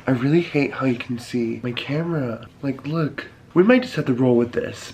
I really hate how you can see my camera. Like, look. We might just have to roll with this.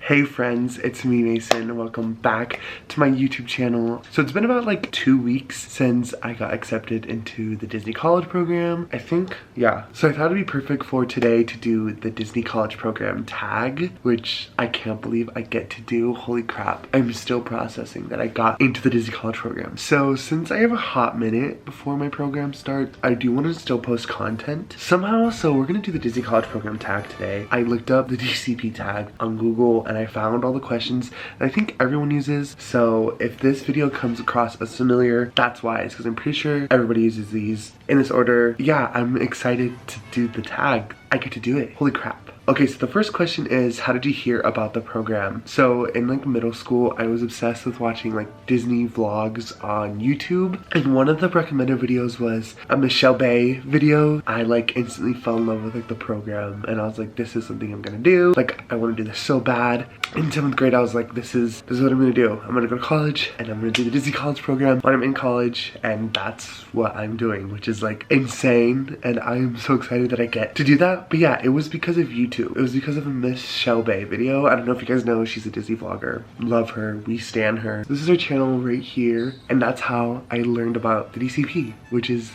Hey friends, it's me Mason and welcome back to my YouTube channel. So it's been about like 2 weeks since I got accepted into the Disney College program, I think. Yeah, so I thought it'd be perfect for today to do the Disney College program tag, which I can't believe I get to do. Holy crap, I'm still processing that I got into the Disney College program. So since I have a hot minute before my program starts, I do want to still post content somehow. So we're gonna do the Disney College program tag today. I looked up the DCP tag on Google and I found all the questions that I think everyone uses. So if this video comes across as familiar, that's why. It's because I'm pretty sure everybody uses these in this order. Yeah, I'm excited to do the tag. I get to do it. Holy crap. Okay, so the first question is, how did you hear about the program? So in like middle school, I was obsessed with watching like Disney vlogs on YouTube. And one of the recommended videos was a Michelle Bay video. I like instantly fell in love with like the program and I was like, this is something I'm gonna do. Like, I wanna do this so bad. In 7th grade, I was like, this is what I'm gonna do. I'm gonna go to college and I'm gonna do the Disney College program when I'm in college, and that's what I'm doing, which is like insane. And I am so excited that I get to do that. But yeah, it was because of YouTube. It was because of a Michelle Bay video. I don't know if you guys know, she's a Disney vlogger. Love her, we stan her. This is her channel right here, and that's how I learned about the DCP, which is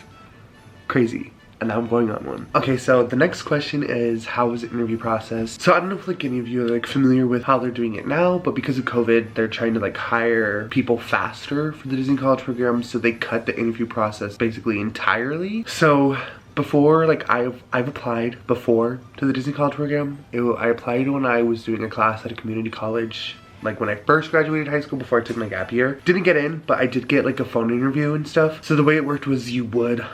crazy. And now I'm going on one. Okay, so the next question is, how was the interview process? So I don't know if like any of you are like familiar with how they're doing it now, but because of COVID, they're trying to like hire people faster for the Disney College program, so they cut the interview process basically entirely. So before, like I've applied before to the Disney College program. I applied when I was doing a class at a community college, like when I first graduated high school before I took my gap year. Didn't get in, but I did get like a phone interview and stuff. So the way it worked was you would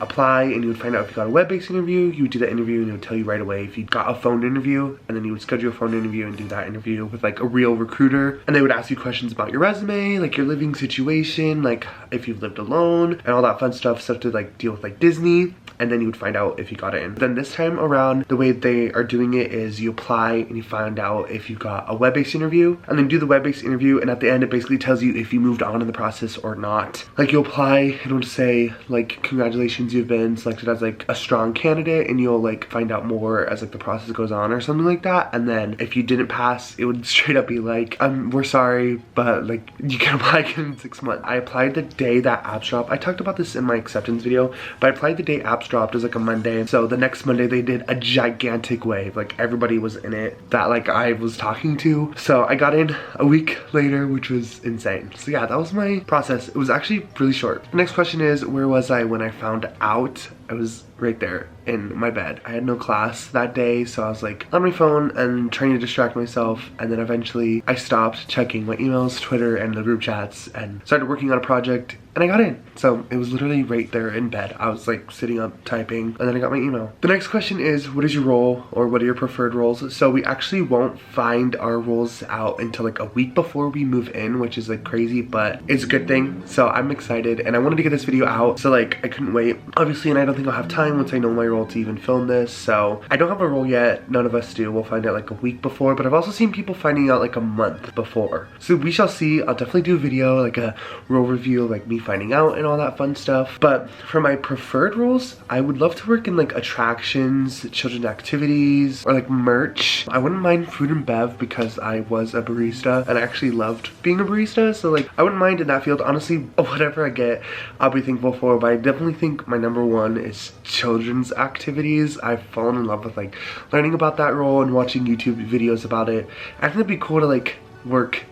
apply and you would find out if you got a web-based interview. You would do that interview and it would tell you right away if you got a phone interview, and then you would schedule a phone interview and do that interview with like a real recruiter. And they would ask you questions about your resume, like your living situation, like if you've lived alone and all that fun stuff to like deal with like Disney. And then you would find out if you got in. Then this time around, the way they are doing it is you apply and you find out if you got a web-based interview, and then do the web-based interview, and at the end it basically tells you if you moved on in the process or not. Like, you apply, it will say like, congratulations, you've been selected as like a strong candidate, and you'll like find out more as like the process goes on or something like that. And then if you didn't pass, it would straight up be like, we're sorry, but like you can apply again in 6 months. I applied the day that apps dropped. I talked about this in my acceptance video, but I applied the day apps dropped. It was like a Monday. So the next Monday they did a gigantic wave. Like, everybody was in it that like I was talking to. So I got in a week later, which was insane. So yeah, that was my process. It was actually really short. The next question is, where was I when I found out? I was right there in my bed. I had no class that day, so I was like on my phone and trying to distract myself, and then eventually I stopped checking my emails, Twitter, and the group chats and started working on a project, and I got in. So it was literally right there in bed. I was like sitting up typing, and then I got my email. The next question is, what is your role, or what are your preferred roles? So we actually won't find our roles out until like a week before we move in, which is like crazy, but it's a good thing. So I'm excited, and I wanted to get this video out, so like I couldn't wait. Obviously, and I don't think I'll have time once I know my role to even film this. So I don't have a role yet. None of us do. We'll find out like a week before, but I've also seen people finding out like a month before. So we shall see. I'll definitely do a video, like a role review, like me finding out and all that fun stuff. But for my preferred roles, I would love to work in like attractions, children's activities, or like merch. I wouldn't mind food and bev because I was a barista and I actually loved being a barista. So like, I wouldn't mind in that field. Honestly, whatever I get, I'll be thankful for. But I definitely think my number one is children's activities. I've fallen in love with like learning about that role and watching YouTube videos about it. I think it'd be cool to like work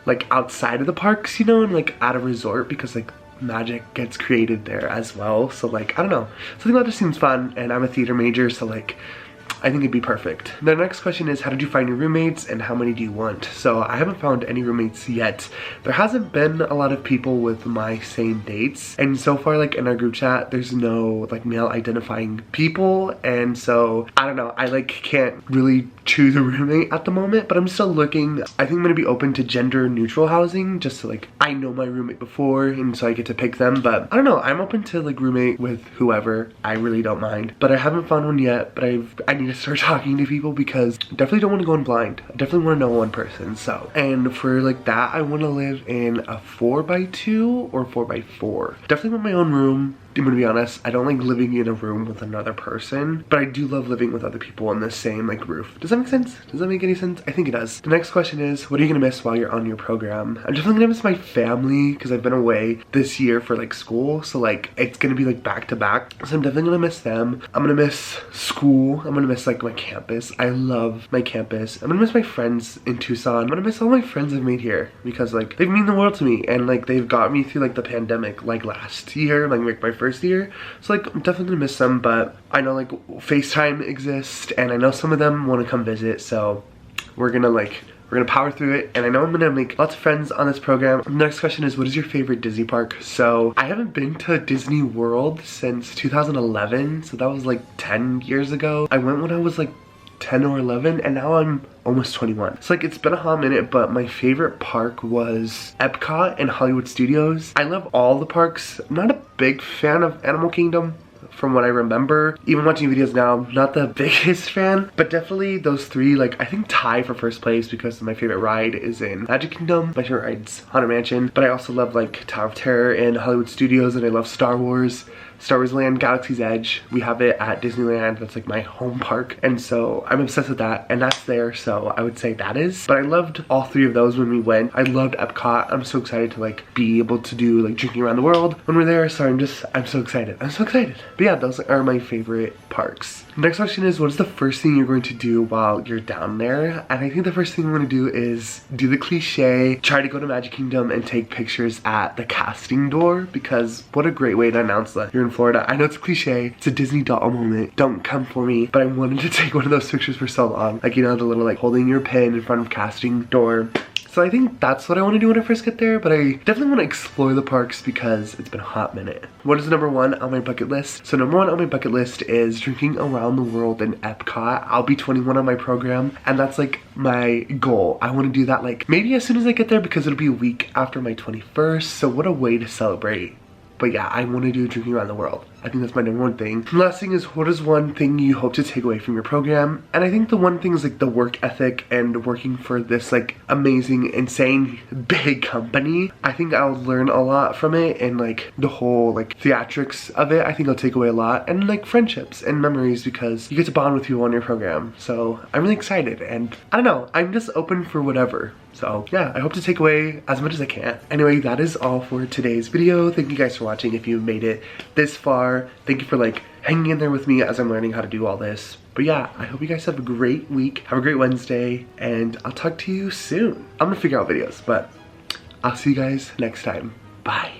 like outside of the parks, you know, and like at a resort, because like magic gets created there as well. So like, I don't know, something that just seems fun, and I'm a theater major, so like I think it'd be perfect. The next question is, how did you find your roommates and how many do you want? So I haven't found any roommates yet. There hasn't been a lot of people with my same dates, and so far like in our group chat there's no like male identifying people, and so I don't know, I like can't really choose a roommate at the moment, but I'm still looking. I think I'm gonna be open to gender neutral housing, just so like I know my roommate before and so I get to pick them. But I don't know, I'm open to like roommate with whoever. I really don't mind, but I haven't found one yet. But I need to start talking to people because I definitely don't want to go in blind. I definitely want to know one person. So, and for like that, I want to live in a 4x2 or 4x4. Definitely want my own room, I'm gonna be honest, I don't like living in a room with another person, but I do love living with other people in the same like roof. Does that make sense? Does that make any sense? I think it does. The next question is, what are you gonna miss while you're on your program? I'm definitely gonna miss my family because I've been away this year for like school, so like it's gonna be like back to back, so I'm definitely gonna miss them. I'm gonna miss school. I'm gonna miss like my campus. I love my campus. I'm gonna miss my friends in Tucson. I'm gonna miss all my friends I've made here because like they've mean the world to me, and like they've got me through like the pandemic like last year, like my first year. So like I'm definitely gonna miss them, but I know like FaceTime exists and I know some of them want to come visit, so we're gonna power through it, and I know I'm gonna make lots of friends on this program. The next question is, what is your favorite Disney park? So I haven't been to Disney World since 2011, so that was like 10 years ago. I went when I was like 10 or 11, and now I'm almost 21. So like it's been a hot minute, but my favorite park was Epcot and Hollywood Studios. I love all the parks. I'm not a big fan of Animal Kingdom from what I remember. Even watching videos now, not the biggest fan, but definitely those three, like I think tie for first place because my favorite ride is in Magic Kingdom. My favorite ride's Haunted Mansion, but I also love like Tower of Terror and Hollywood Studios, and I love Star Wars Land, Galaxy's Edge. We have it at Disneyland. That's like my home park, and so I'm obsessed with that, and that's there, so I would say that is. But I loved all three of those when we went. I loved Epcot. I'm so excited to like be able to do like drinking around the world when we're there, so I'm so excited. I'm so excited. But yeah, those are my favorite parks. Next question is, what is the first thing you're going to do while you're down there? And I think the first thing I'm going to do is do the cliche, try to go to Magic Kingdom and take pictures at the casting door, because what a great way to announce that you're in Florida. I know it's a cliche, it's a Disney doll moment, don't come for me, but I wanted to take one of those pictures for so long. Like, you know, the little like holding your pen in front of casting door. So I think that's what I want to do when I first get there, but I definitely want to explore the parks because it's been a hot minute. What is number one on my bucket list? So number one on my bucket list is drinking around the world in Epcot. I'll be 21 on my program, and that's like my goal. I want to do that like maybe as soon as I get there, because it'll be a week after my 21st, so what a way to celebrate. But yeah, I want to do drinking around the world. I think that's my number one thing. The last thing is, what is one thing you hope to take away from your program? And I think the one thing is like the work ethic and working for this like amazing, insane, big company. I think I'll learn a lot from it, and like the whole like theatrics of it, I think I'll take away a lot, and like friendships and memories, because you get to bond with people on your program. So I'm really excited, and I don't know, I'm just open for whatever. So yeah, I hope to take away as much as I can. Anyway, that is all for today's video. Thank you guys for watching. If you made it this far, thank you for like hanging in there with me as I'm learning how to do all this. But yeah, I hope you guys have a great week. Have a great Wednesday, and I'll talk to you soon. I'm gonna figure out videos, but I'll see you guys next time. Bye.